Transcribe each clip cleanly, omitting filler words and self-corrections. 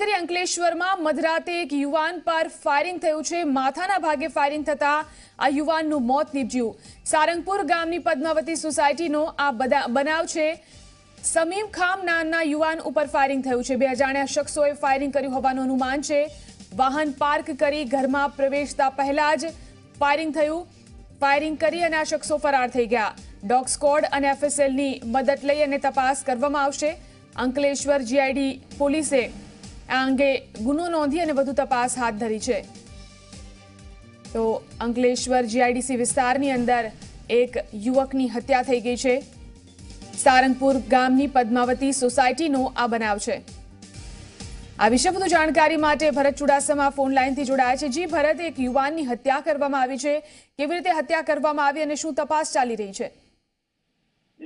કરી અંકલેશ્વરમાં મધરાતે એક યુવાન પર ફાયરિંગ થયું છે। માથાના ભાગે ફાયરિંગ થતા આ યુવાનનું મોત નીપજ્યું। સારંગપુર ગામની પદ્માવતી સોસાયટીનો આ બનાવ છે। સમીમ ખાન નામના યુવાન ઉપર ફાયરિંગ થયું છે। બે અજાણ્યા શખ્સોએ ફાયરિંગ કર્યું હોવાનું અનુમાન છે। વાહન પાર્ક કરી ઘરમાં પ્રવેશતા પહેલા જ ફાયરિંગ થયું। ફાયરિંગ કરી અને આ શખ્સો ફરાર થઈ ગયા। ડોગ સ્ક્વોડ અને એફએસએલની મદદ લઈ અને તપાસ કરવામાં આવશે। અંકલેશ્વર જીઆઈડી પોલીસે આ અંગે ગુનો નોંધી અને વધુ તપાસ હાથ ધરી છે। તો અંકલેશ્વર જીઆઈડીસી વિસ્તારની અંદર એક યુવકની હત્યા થઈ ગઈ છે। સારંગપુર ગામની પદ્માવતી સોસાયટીનો આ બનાવ છે। આ વિશે વધુ જાણકારી માટે ભરત ચુડાસમા ફોન લાઈનથી જોડાયા છે। જી ભરત, એક યુવાનની હત્યા કરવામાં આવી છે, કેવી રીતે હત્યા કરવામાં આવી અને શું તપાસ ચાલી રહી છે?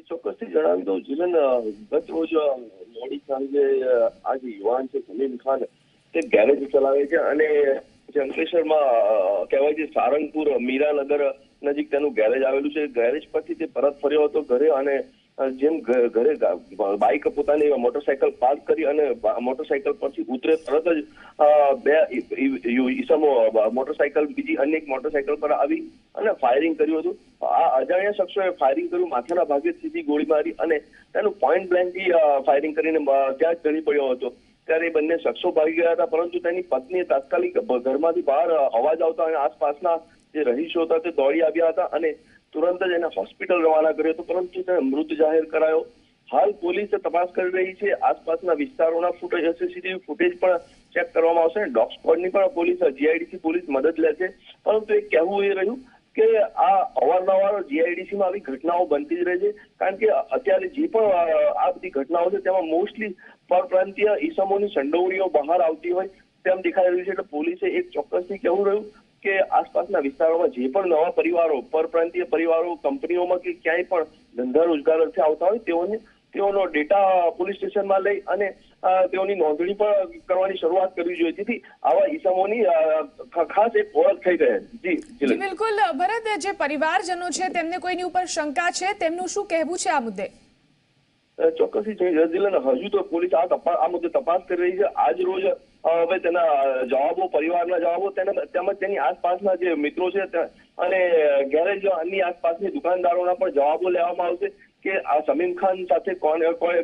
ચોક્કસથી જણાવી દઉં જીવન, ગત રોજ મોડી સાંજે આ જે યુવાન છે સમીમ ખાન તે ગેરેજ ચલાવે છે અને અંકલેશ્વરમાં કહેવાય છે સારંગપુર મીરાનગર નજીક તેનું ગેરેજ આવેલું છે। ગેરેજ પરથી તે પરત ફર્યો હતો ઘરે અને જેમ ઘરે બાઇક પોતાની મોટરસાયકલ પાર્ક કરી અને મોટરસાયકલ પરથી ઉતરે તરત જ બે ઈસમો મોટરસાયકલ બીજી અન્ય એક મોટરસાયકલ પર આવી અને ફાયરિંગ કર્યું હતું। આ અજાણ્યા શખ્સોએ ફાયરિંગ કર્યું, માથાના ભાગે સીધી ગોળી મારી અને તેનું પોઈન્ટ બ્લેન્કથી ફાયરિંગ કરીને ત્યાં જ ઢળી પડ્યો હતો। ત્યારે બંને શખ્સો ભાગી ગયા હતા, પરંતુ તેની પત્નીએ તાત્કાલિક ઘરમાંથી બહાર અવાજ આવતા અને આસપાસના જે રહીશો હતા તે દોડી આવ્યા હતા અને તુરંત જ એને હોસ્પિટલ રવાના કર્યો હતો, પરંતુ તેને મૃત જાહેર કરાયો। હાલ પોલીસ તપાસ કરી રહી છે। આસપાસના વિસ્તારોના ફૂટેજ, સીસીટીવી ફૂટેજ પણ ચેક કરવામાં આવશે। ડોગ સ્ક્વોડની પણ પોલીસ, જીઆઈડીસી પોલીસ મદદ લેશે, પરંતુ એક કહેવું એ રહ્યું કે આ અવારનવાર જીઆઈડીસીમાં આવી ઘટનાઓ બનતી જ રહે છે, કારણ કે અત્યારે જે પણ આ બધી ઘટનાઓ છે તેમાં મોસ્ટલી પરપ્રાંતીય ઈસમોની સંડોવણીઓ બહાર આવતી હોય તેમ દેખાઈ રહ્યું છે। એટલે પોલીસે એક ચોક્કસથી કહેવું રહ્યું કે આસપાસના વિસ્તારોમાં જે પણ નવા પરિવારો, પરપ્રાંતીય પરિવારો કંપનીઓમાં કે ક્યાંય પણ ધંધા રોજગાર અર્થે આવતા હોય તેઓનો ડેટા પોલીસ સ્ટેશનમાં લઈ અને તેઓની નોંધણી પણ કરવાની શરૂઆત કરવી જોઈએ, જેથી આવા ઈસમોની ખાસ એક ઓળખ થઈ રહે। જી બિલકુલ ભરત, જે પરિવારજનો છે તેમને કોઈની ઉપર શંકા છે, તેમનું શું કહેવું છે આ મુદ્દે? ચોક્કસથી હજુ તો પોલીસ આ મુદ્દે તપાસ કરી રહી છે। આજ રોજ હવે તેના જવાબો, પરિવારના જવાબો તેમજ તેની આસપાસના જે મિત્રો છે અને ગેરેજની આસપાસની દુકાનદારોના પણ જવાબો લેવામાં આવશે કે આ સમીમ ખાન સાથે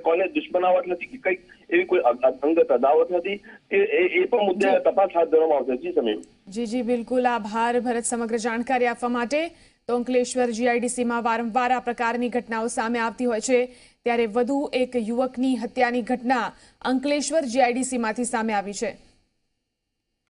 કોને દુશ્મનાવટ નથી કે કઈક એવી કોઈ અંગત અદાવત નથી કે એ પણ મુદ્દે તપાસ હાથ ધરવામાં આવશે। જી સમીમ। જી બિલકુલ, આભાર ભરત સમગ્ર જાણકારી આપવા માટે। તો અંકલેશ્વર જીઆઈડીસીમાં વારંવાર આ પ્રકારની ઘટનાઓ સામે આવતી હોય છે, ત્યારે વધુ એક યુવકની હત્યાની ઘટના અંકલેશ્વર જીઆઈડીસીમાંથી સામે આવી છે।